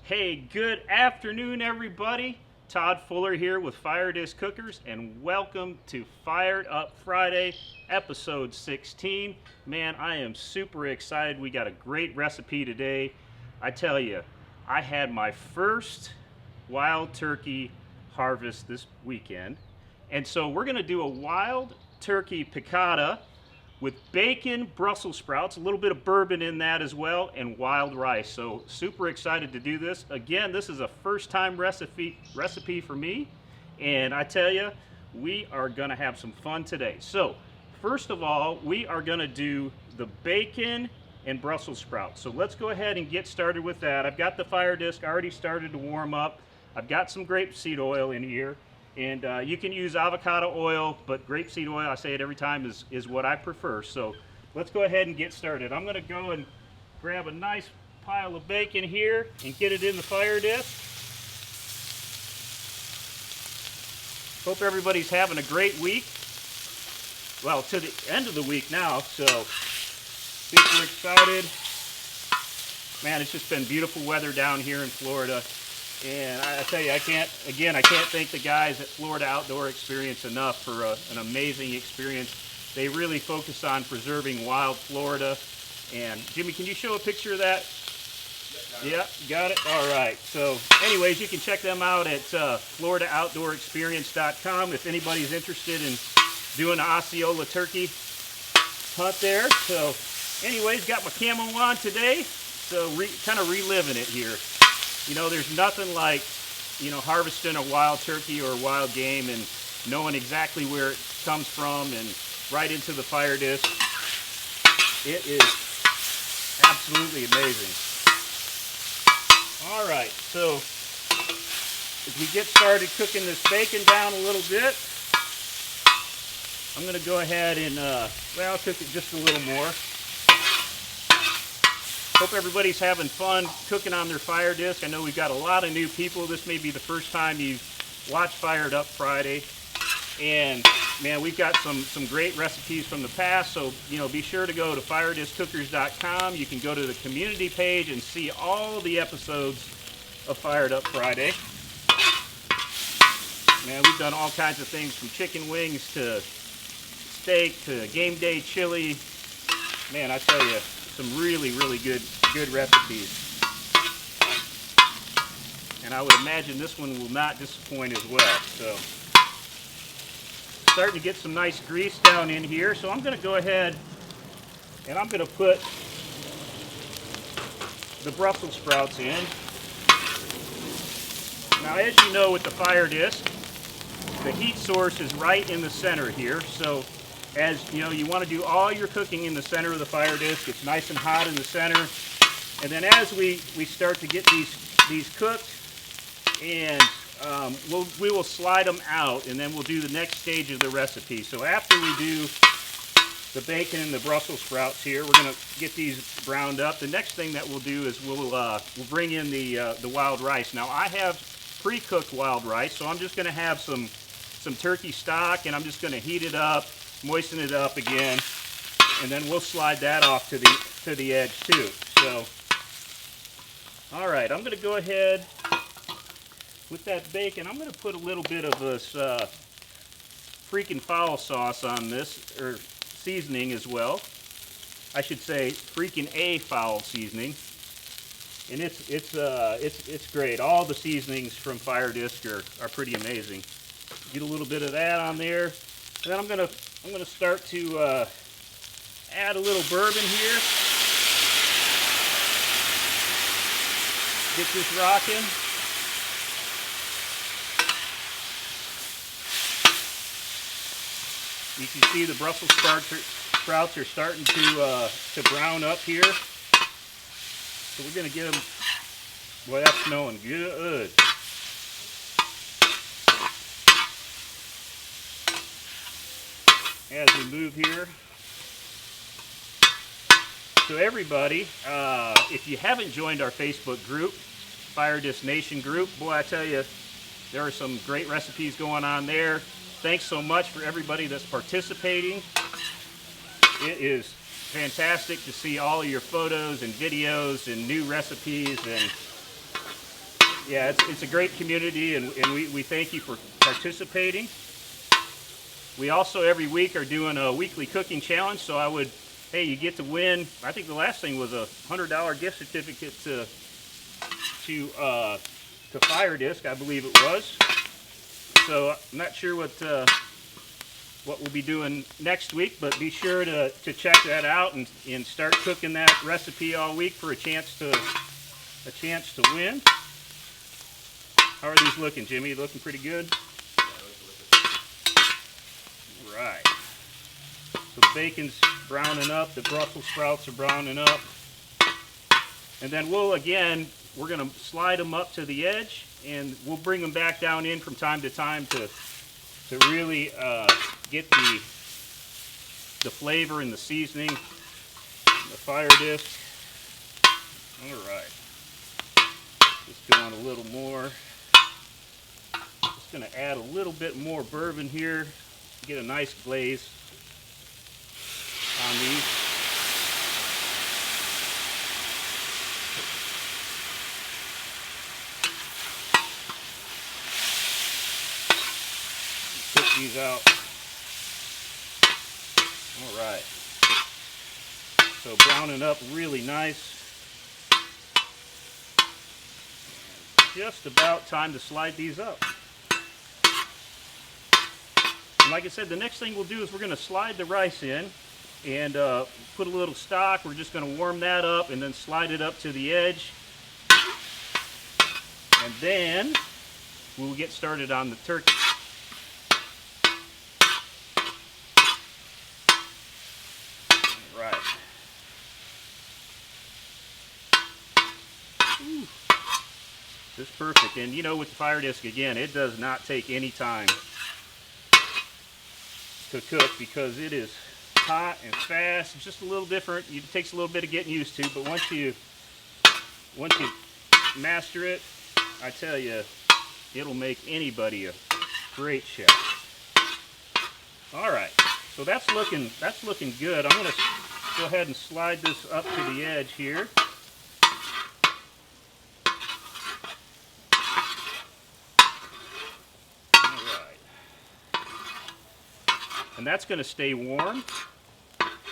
Hey, good afternoon, everybody. Todd Fuller here with FIREDISC Cookers, and welcome to Fired Up Friday, episode 16. Man, I am super excited. We got a great recipe today. I tell you, I had my first wild turkey harvest this weekend, and so we're going to do a wild turkey piccata with bacon, Brussels sprouts, a little bit of bourbon in that as well, and wild rice. So super excited to do this. Again, this is a first time recipe for me, and I tell you, we are gonna have some fun today. So first of all, we are gonna do the bacon and Brussels sprouts. So let's go ahead and get started with that. I've got the FIREDISC already started to warm up. I've got some grapeseed oil in here. And you can use avocado oil, but grapeseed oil, I say it every time, is what I prefer. So let's go ahead and get started. I'm going to go and grab a nice pile of bacon here and get it in the FIREDISC. Hope everybody's having a great week. Well, to the end of the week now, so super excited. Man, it's just been beautiful weather down here in Florida. And I tell you, I can't thank the guys at Florida Outdoor Experience enough for an amazing experience. They really focus on preserving wild Florida. And Jimmy, can you show a picture of that? Yeah, got it? All right. So anyways, you can check them out at FloridaOutdoorExperience.com if anybody's interested in doing an Osceola turkey hunt there. So anyways, got my camo on today, so kind of reliving it here. You know, there's nothing like, harvesting a wild turkey or wild game and knowing exactly where it comes from and right into the FIREDISC. It is absolutely amazing. All right, so as we get started cooking this bacon down a little bit, I'm going to go ahead and, cook it just a little more. Hope everybody's having fun cooking on their FIREDISC. I know we've got a lot of new people. This may be the first time you've watched Fired Up Friday. And man, we've got some great recipes from the past. So, be sure to go to FIREDISCcookers.com. You can go to the community page and see all the episodes of Fired Up Friday. Man, we've done all kinds of things from chicken wings to steak to game day chili. Man, I tell you, some really, really good recipes. And I would imagine this one will not disappoint as well. So, starting to get some nice grease down in here. So I'm going to go ahead and I'm going to put the Brussels sprouts in. Now, as you know, with the FIREDISC, the heat source is right in the center here. So as you want to do all your cooking in the center of the FIREDISC. It's nice and hot in the center. And then as we start to get these cooked, and we will slide them out, and then we'll do the next stage of the recipe. So after we do the bacon and the Brussels sprouts here, we're going to get these browned up. The next thing that we'll do is we'll bring in the wild rice. Now I have pre-cooked wild rice, so I'm just going to have some turkey stock, and I'm just going to heat it up, moisten it up again, and then we'll slide that off to the edge too. So, all right, I'm going to go ahead with that bacon. I'm going to put a little bit of this freaking foul sauce on this, or seasoning as well. I should say freaking A foul seasoning, and it's great. All the seasonings from FIREDISC are pretty amazing. Get a little bit of that on there, and then I'm gonna start to add a little bourbon here. Get this rocking. You can see the Brussels sprouts are starting to brown up here. So we're gonna get them. Boy, that's smelling good. As we move here. So everybody, if you haven't joined our Facebook group, FIREDISC Nation group, boy, I tell you, there are some great recipes going on there. Thanks so much for everybody that's participating. It is fantastic to see all of your photos and videos and new recipes, and yeah, it's a great community, and we thank you for participating. We also every week are doing a weekly cooking challenge, so I would, hey, you get to win. I think the last thing was a $100 gift certificate to FIREDISC, I believe it was. So I'm not sure what we'll be doing next week, but be sure to check that out and start cooking that recipe all week for a chance to win. How are these looking, Jimmy? Looking pretty good? Right. So the bacon's browning up, the Brussels sprouts are browning up. And then we're going to slide them up to the edge, and we'll bring them back down in from time to time to really get the flavor and the seasoning, and the FIREDISC. All right. Just go on a little more. Just going to add a little bit more bourbon here. Get a nice glaze on these. Put these out. All right. So browning up really nice. Just about time to slide these up. And like I said, the next thing we'll do is we're going to slide the rice in and put a little stock. We're just going to warm that up and then slide it up to the edge. And then we'll get started on the turkey. All right. Ooh. This is perfect. And you know, with the FIREDISC, again, it does not take any time to cook because it is hot and fast. It's just a little different. It takes a little bit of getting used to, but once you master it, I tell you, it'll make anybody a great chef. All right, so that's looking good. I'm going to go ahead and slide this up to the edge here. And that's going to stay warm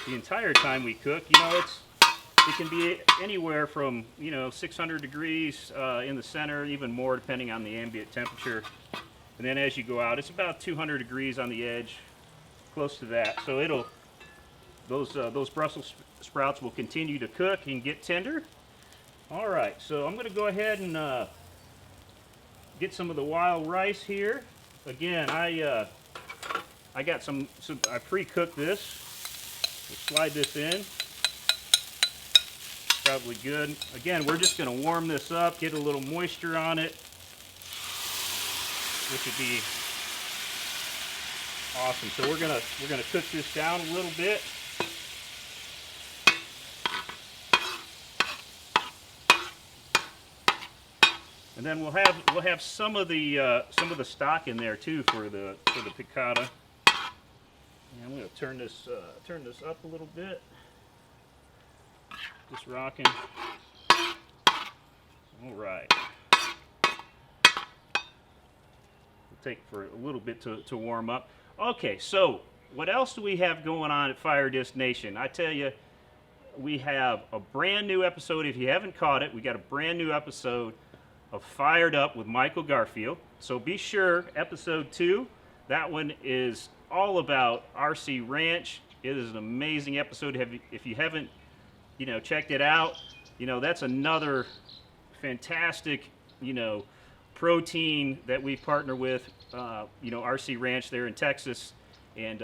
the entire time we cook. You know, it can be anywhere from 600 degrees in the center, even more depending on the ambient temperature. And then as you go out, it's about 200 degrees on the edge, close to that. So those Brussels sprouts will continue to cook and get tender. All right, so I'm going to go ahead and get some of the wild rice here. Again, I got some I pre-cooked this. We'll slide this in. Probably good. Again, we're just going to warm this up, get a little moisture on it, which would be awesome. So we're gonna cook this down a little bit. And then we'll have some of the stock in there too for the piccata. And I'm going to turn this up a little bit. Just rocking. All right. It'll take for a little bit to warm up. Okay, so what else do we have going on at FIREDISC Nation? I tell you, we have a brand new episode. If you haven't caught it, we got a brand new episode of Fired Up with Michael Garfield. So be sure, episode 2, that one is all about RC Ranch. It is an amazing episode. If you haven't, checked it out, that's another fantastic, protein that we partner with, RC Ranch there in Texas, and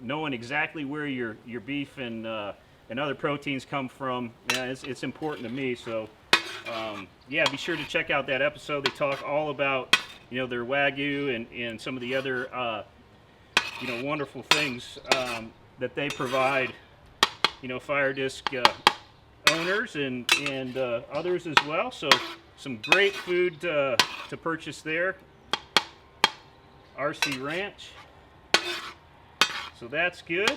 knowing exactly where your beef and other proteins come from, it's important to me. So yeah, be sure to check out that episode. They talk all about their Wagyu and some of the other wonderful things that they provide, FIREDISC owners and others as well. So some great food to purchase there. RC Ranch. So that's good.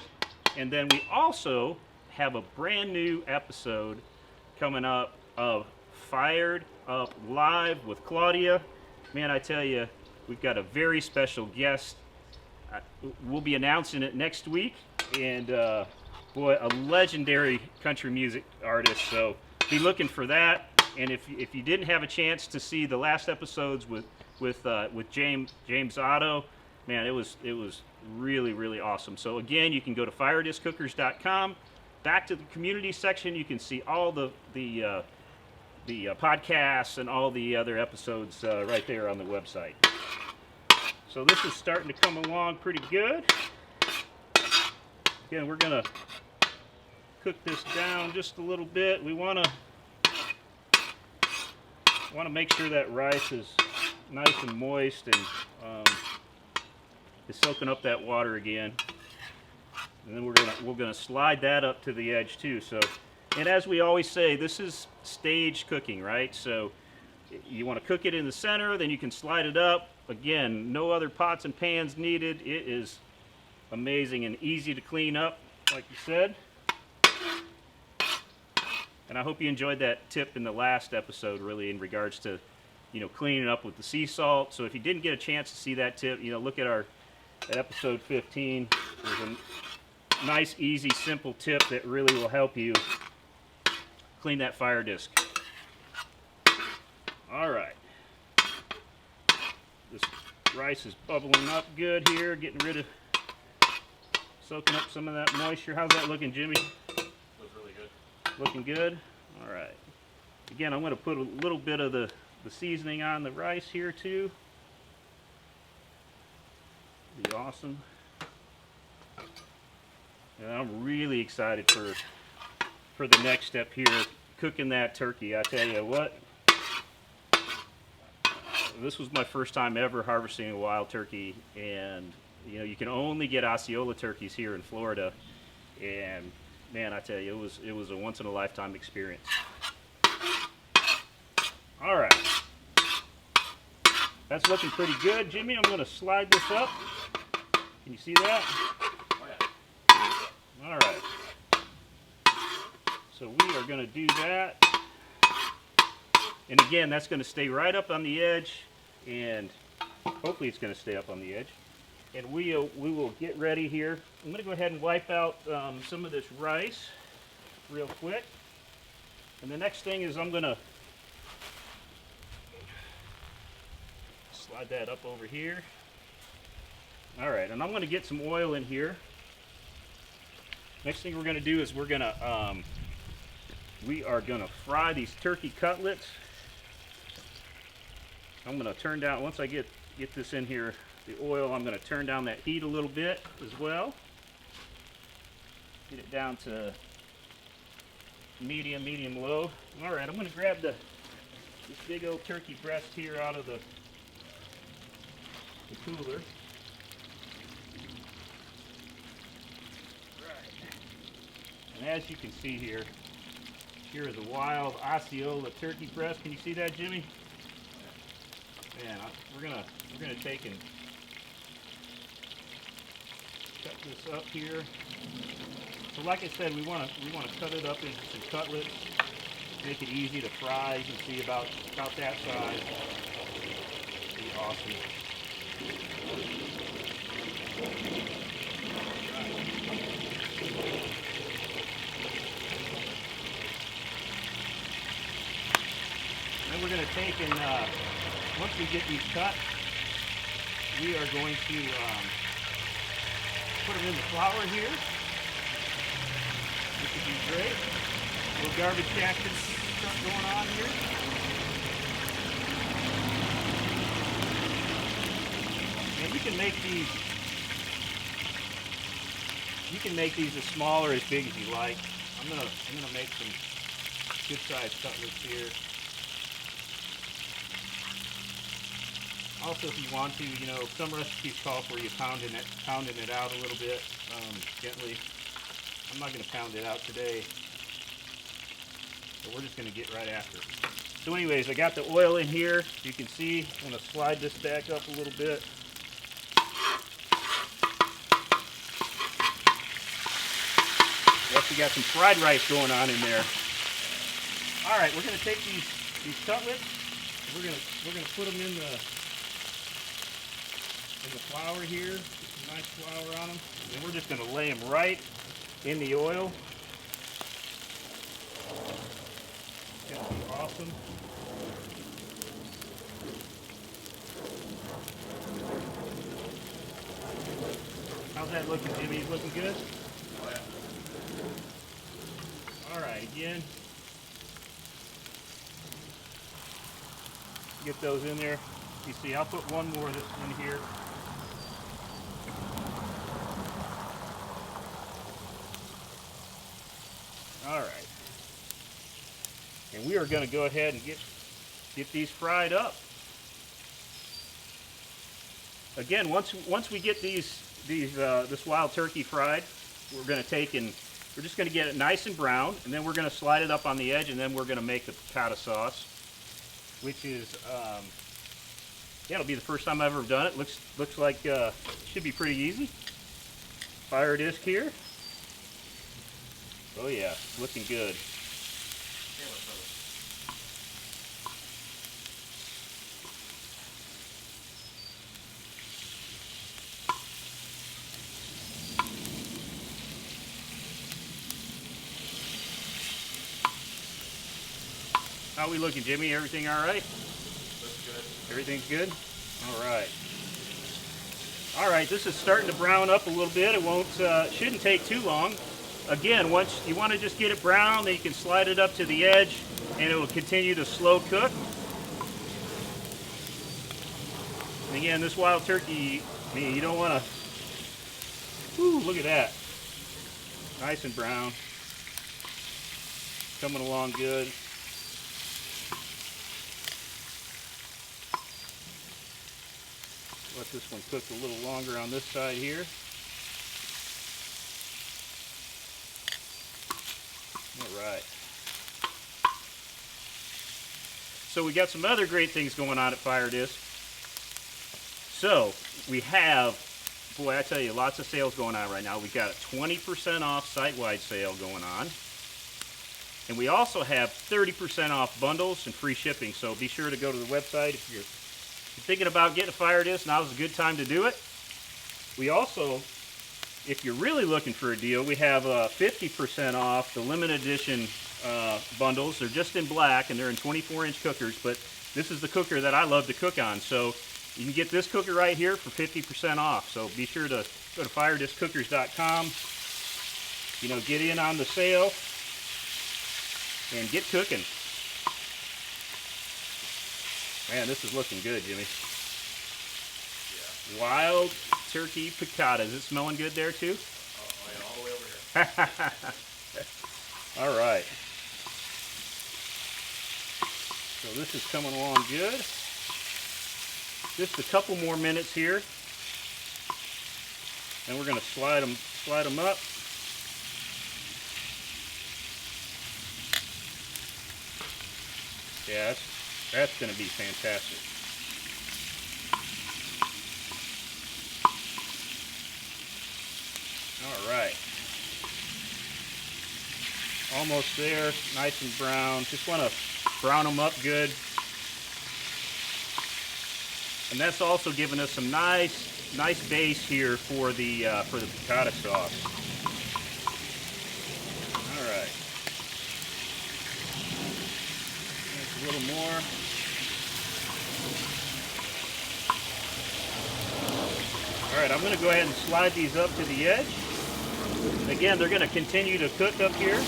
And then we also have a brand new episode coming up of Fired Up Live with Claudia. Man, I tell you, we've got a very special guest. We'll be announcing it next week, and boy, a legendary country music artist. So be looking for that. And if you didn't have a chance to see the last episodes with James Otto, man, it was really awesome. So again, you can go to FIREDISCcookers.com. Back to the community section, you can see all the podcasts and all the other episodes right there on the website. So this is starting to come along pretty good. Again, we're gonna cook this down just a little bit. We want to make sure that rice is nice and moist and is soaking up that water again. And then we're gonna slide that up to the edge too. So, and as we always say, this is stage cooking, right? So you want to cook it in the center, then you can slide it up. Again, no other pots and pans needed. It is amazing and easy to clean up, like you said. And I hope you enjoyed that tip in the last episode, really, in regards to, cleaning up with the sea salt. So if you didn't get a chance to see that tip, look at at episode 15. There's a nice, easy, simple tip that really will help you clean that fire disc. All right. This rice is bubbling up good here, getting rid of, soaking up some of that moisture. How's that looking, Jimmy? Looks really good. Looking good? All right. Again, I'm going to put a little bit of the seasoning on the rice here too. Be awesome. And I'm really excited for the next step here, cooking that turkey. I tell you what, this was my first time ever harvesting a wild turkey, and you can only get Osceola turkeys here in Florida, and man, I tell you, it was a once in a lifetime experience. All right, that's looking pretty good, Jimmy. I'm going to slide this up. Can you see that? Oh, yeah. All right. So we are going to do that. And again, that's going to stay right up on the edge, and hopefully it's going to stay up on the edge. And we will get ready here. I'm going to go ahead and wipe out some of this rice real quick. And the next thing is I'm going to slide that up over here. All right, and I'm going to get some oil in here. Next thing we're going to do is we are going to fry these turkey cutlets. I'm going to turn down, once I get this in here, the oil, I'm going to turn down that heat a little bit as well. Get it down to medium low. All right, I'm going to grab this big old turkey breast here out of the cooler. And as you can see here is a wild Osceola turkey breast. Can you see that, Jimmy? Man, we're gonna take and cut this up here. So, like I said, we want to cut it up into some cutlets, make it easy to fry. You can see about that size. Be awesome. Then we're going to take and, once we get these cut, we are going to put them in the flour here. This would be great. A little garbage jacket stuff going on here. And you can make these as small or as big as you like. I'm gonna make some good sized cutlets here. Also, if you want to, some recipes call for you pounding it out a little bit gently. I'm not going to pound it out today, so we're just going to get right after it. So anyways, I got the oil in here. You can see, I'm going to slide this back up a little bit. We also got some fried rice going on in there. All right, we're going to take these these cutlets. We're gonna put them in the flour here. Put some nice flour on them, and we're just gonna lay them right in the oil. It's gonna be awesome. How's that looking, Jimmy? He's looking good? Oh, yeah. All right, again. Get those in there. You see, I'll put one more that's in here. All right. And we are going to go ahead and get these fried up. Again, once we get this wild turkey fried, we're going to take and we're just going to get it nice and brown, and then we're going to slide it up on the edge, and then we're going to make the piccata sauce, which is yeah, it'll be the first time I've ever done it. Looks like it should be pretty easy. Fire disc here. Oh yeah, looking good. How are we looking, Jimmy? Everything all right? Looks good. Everything's good? All right. All right, this is starting to brown up a little bit. It won't, shouldn't take too long. Again, once you want to just get it brown, then you can slide it up to the edge, and it will continue to slow cook. And again, this wild turkey, I mean, you don't want to. Whoo! Look at that. Nice and brown. Coming along good. Let this one cook a little longer on this side here. All right. So we got some other great things going on at FIREDISC. So we have, boy, I tell you, lots of sales going on right now. We got a 20% off site-wide sale going on. And we also have 30% off bundles and free shipping. So be sure to go to the website if you're thinking about getting a FIREDISC. Now's a good time to do it. We also, if you're really looking for a deal, we have 50% off the limited edition bundles. They're just in black and they're in 24-inch cookers, but this is the cooker that I love to cook on. So you can get this cooker right here for 50% off. So be sure to go to firedisccookers.com, you know, get in on the sale and get cooking. Man, this is looking good, Jimmy. Yeah. Wild turkey piccata. Is it smelling good there too? Oh, yeah, all the way over here. All right. So this is coming along good. Just a couple more minutes here, and we're going to slide them up. Yeah, that's going to be fantastic. All right. Almost there, nice and brown. Just want to brown them up good. And that's also giving us some nice base here for the piccata sauce. All right. Just a little more. All right, I'm going to go ahead and slide these up to the edge. Again, they're going to continue to cook up here.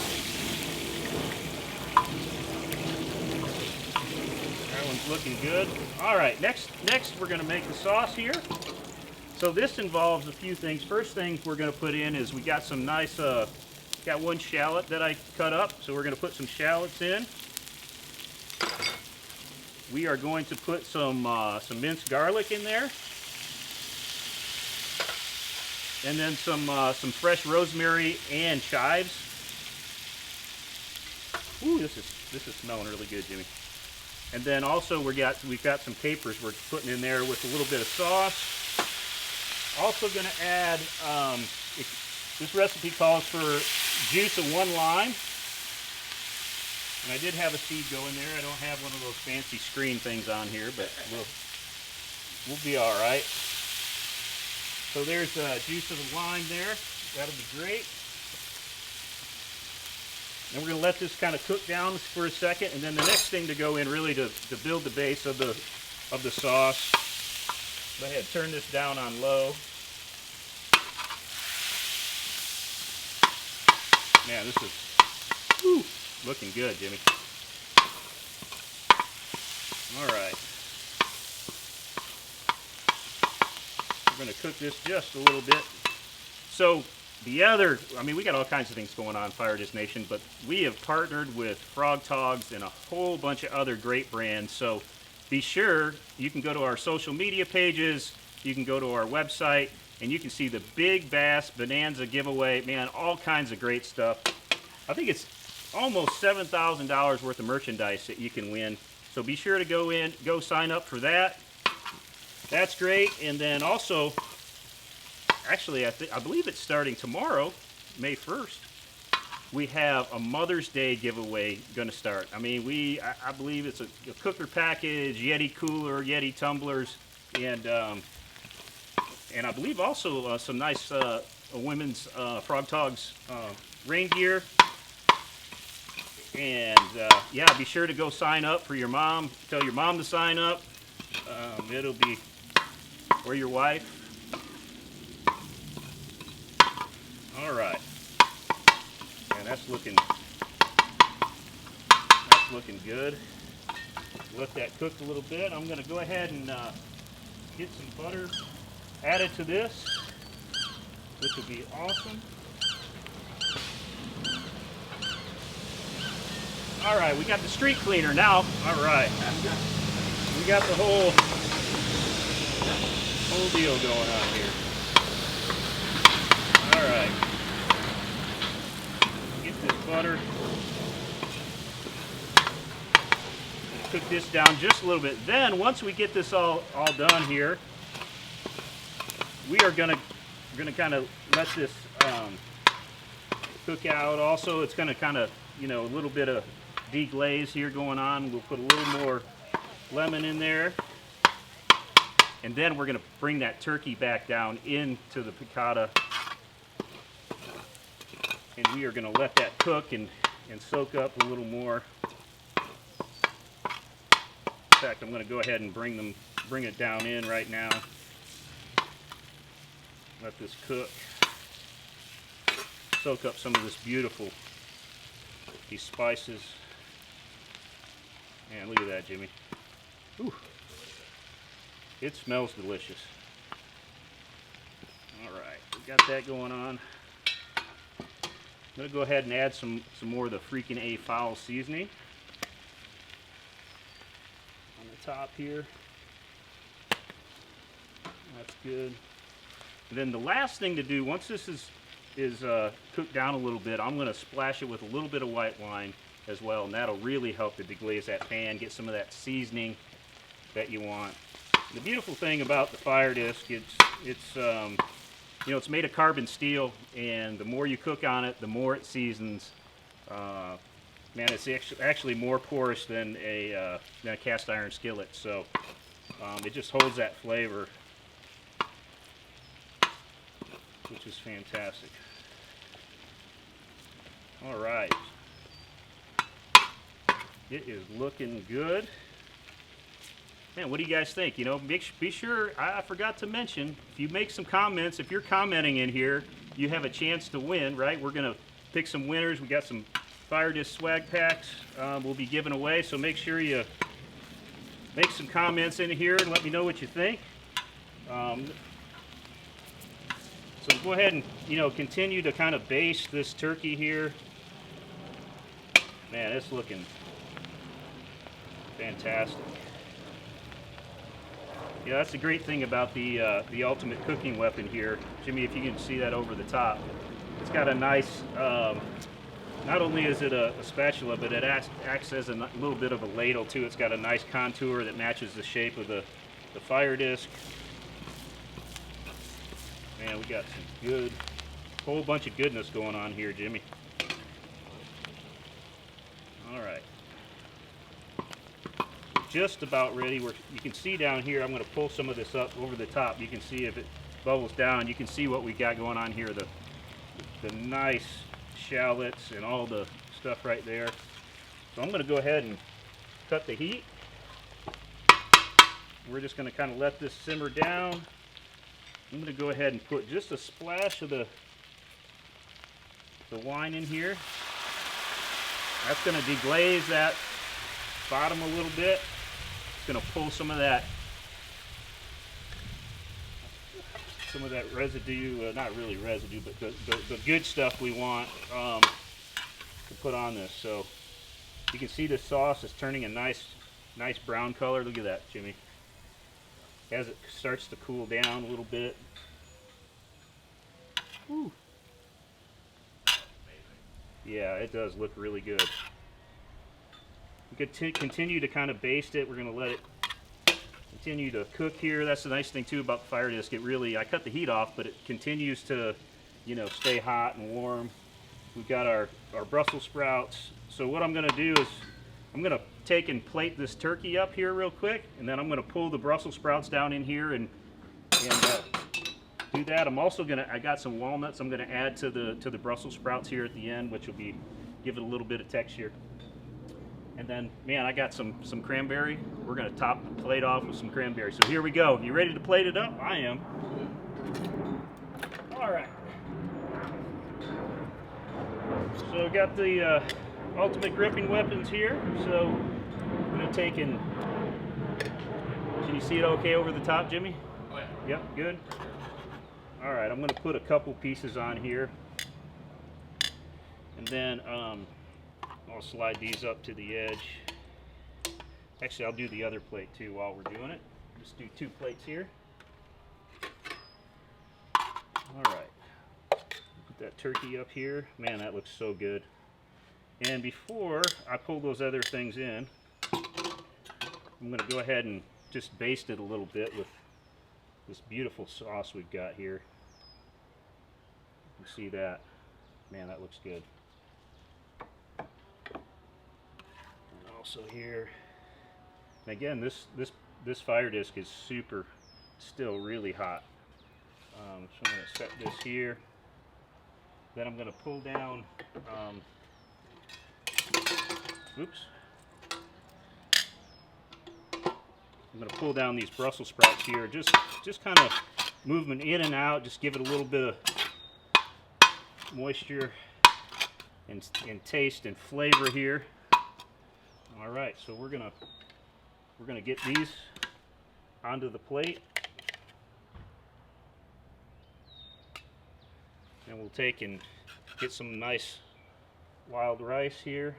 That one's looking good. All right, next we're going to make the sauce here. So this involves a few things. First thing we're going to put in is we got some nice, got one shallot that I cut up, so we're going to put some shallots in. We are going to put some minced garlic in there. And then some fresh rosemary and chives. Ooh, this is smelling really good, Jimmy. And then also we've got some capers we're putting in there with a little bit of sauce. Also going to add, this recipe calls for juice of 1 lime. And I did have a seed go in there. I don't have one of those fancy screen things on here, but we'll be all right. So there's juice of the lime there. That'll be great. And we're going to let this kind of cook down for a second, and then the next thing to go in really to build the base of the sauce. Go ahead, turn this down on low. Man, this is looking good, Jimmy. All right. We're going to cook this just a little bit. So the other, I mean, we got all kinds of things going on, FIREDISC Nation, but we have partnered with Frog Togs and a whole bunch of other great brands. So be sure you can go to our social media pages, you can go to our website, and you can see the Big Bass Bonanza giveaway. Man, all kinds of great stuff. I think it's almost $7,000 worth of merchandise that you can win. So be sure to go sign up for that. That's great. And then also, actually, I believe it's starting tomorrow, May 1st. We have a Mother's Day giveaway going to start. I mean, I believe it's a cooker package, Yeti cooler, Yeti tumblers, and I believe also some nice women's Frog Togs rain gear. And yeah, be sure to go sign up for your mom. Tell your mom to sign up. It'll be, or your wife. All right. And that's looking good. Let that cook a little bit. I'm going to go ahead and get some butter added to this, which will be awesome. All right, we got the street cleaner now. All right, we got the whole deal going on here. All right, get this butter. Cook this down just a little bit. Then once we get this all done here, we are gonna kind of let this cook out. Also, it's gonna kind of, you know, a little bit of deglaze here going on. We'll put a little more lemon in there, and then we're gonna bring that turkey back down into the piccata, and we are gonna let that cook and soak up a little more. In fact, I'm gonna go ahead and bring it down in right now. Let this cook, soak up some of this beautiful, these spices. Man, look at that, Jimmy. Ooh. It smells delicious. All right, we got that going on. I'm gonna go ahead and add some more of the freaking A foul seasoning on the top here. That's good. And then the last thing to do, once this is cooked down a little bit, I'm going to splash it with a little bit of white wine as well, and that'll really help to deglaze that pan, get some of that seasoning that you want. And the beautiful thing about the FIREDISC, it's you know, it's made of carbon steel, and the more you cook on it, the more it seasons. Man, it's actually more porous than a cast iron skillet, so it just holds that flavor, which is fantastic. All right, it is looking good. Man, what do you guys think? You know, be sure, I forgot to mention, if you make some comments, if you're commenting in here, you have a chance to win, right? We're gonna pick some winners. We got some FIREDISC swag packs we'll be giving away, so make sure you make some comments in here and let me know what you think. So go ahead and, you know, continue to kind of baste this turkey here. Man, it's looking fantastic. Yeah, that's the great thing about the ultimate cooking weapon here, Jimmy. If you can see that over the top, it's got a nice. Not only is it a spatula, but it acts as a little bit of a ladle too. It's got a nice contour that matches the shape of the FIREDISC. Man, we got some good, whole bunch of goodness going on here, Jimmy. All right. just about ready. You can see down here, I'm going to pull some of this up over the top. You can see if it bubbles down, you can see what we got going on here. The nice shallots and all the stuff right there. So I'm going to go ahead and cut the heat. We're just going to kind of let this simmer down. I'm going to go ahead and put just a splash of the wine in here. That's going to deglaze that bottom a little bit. It's going to pull some of that residue, not really residue, but the good stuff we want to put on this. So you can see the sauce is turning a nice brown color. Look at that, Jimmy. As it starts to cool down a little bit. Woo. Yeah, it does look really good. We could continue to kind of baste it. We're going to let it continue to cook here. That's the nice thing too about the fire disc. I cut the heat off, but it continues to, you know, stay hot and warm. We've got our Brussels sprouts. So what I'm going to do is I'm going to take and plate this turkey up here real quick, and then I'm going to pull the Brussels sprouts down in here and do that. I'm also I got some walnuts I'm going to add to the Brussels sprouts here at the end, which will give it a little bit of texture. And then, man, I got some cranberry. We're going to top the plate off with some cranberry. So here we go. You ready to plate it up? I am. All right. So we got the ultimate gripping weapons here. So I'm going to take and, can you see it okay over the top, Jimmy? Oh, yeah. Yep, good. All right, I'm going to put a couple pieces on here. And then I'll slide these up to the edge. Actually, I'll do the other plate too while we're doing it. Just do 2 plates here. All right. Put that turkey up here. Man, that looks so good. And before I pull those other things in, I'm going to go ahead and just baste it a little bit with this beautiful sauce we've got here. You can see that. Man, that looks good. And also here. And again, this fire disc is still really hot. So I'm going to set this here. Then I'm going to pull down. Oops. I'm going to pull down these Brussels sprouts here. Just kind of move them in and out. Just give it a little bit of moisture and taste and flavor here. All right, so we're gonna get these onto the plate, and we'll take and get some nice wild rice here.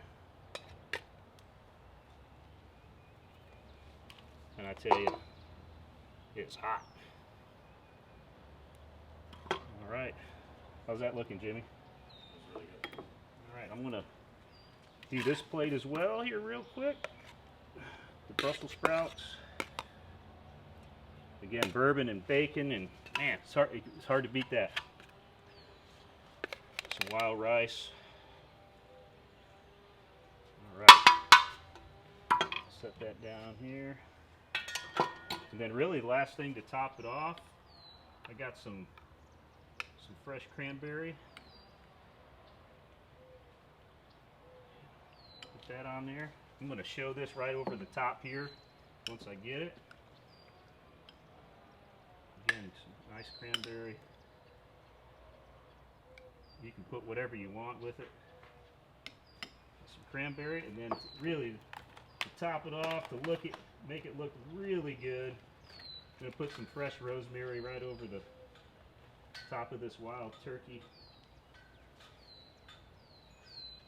And I tell you, it's hot. All right. How's that looking, Jimmy? That's really good. All right, I'm gonna do this plate as well here real quick. The Brussels sprouts. Again, bourbon and bacon, and man, it's hard to beat that. Some wild rice. All right. Set that down here. And then really the last thing to top it off, I got some fresh cranberry. Put that on there. I'm going to show this right over the top here once I get it. Again, some nice cranberry. You can put whatever you want with it. Some cranberry, and then really to top it off, to make it look really good, I'm going to put some fresh rosemary right over the top of this wild turkey,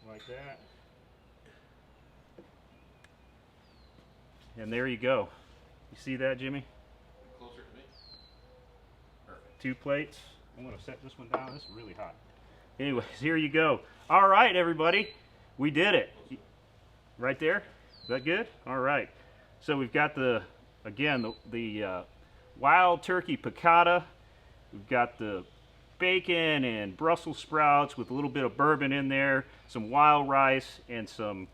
like that. And there you go. You see that, Jimmy? Closer to me. Perfect. 2 plates. I'm going to set this one down. This is really hot. Anyways, here you go. All right, everybody. We did it. Right there? Is that good? All right. So we've got the wild turkey piccata. We've got the bacon and Brussels sprouts with a little bit of bourbon in there, some wild rice, and some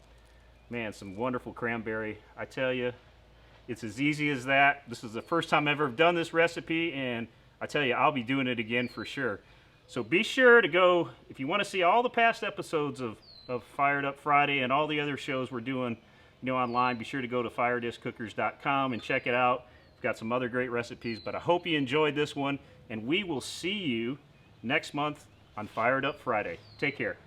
wonderful cranberry. I tell you, It's as easy as that. This is the first time I've ever done this recipe, and I tell you, I'll be doing it again for sure. So be sure to go, if you want to see all the past episodes of Fired Up Friday and all the other shows we're doing, online, be sure to go to FIREDISCcookers.com and check it out. We've got some other great recipes, but I hope you enjoyed this one, and we will see you next month on Fired Up Friday. Take care.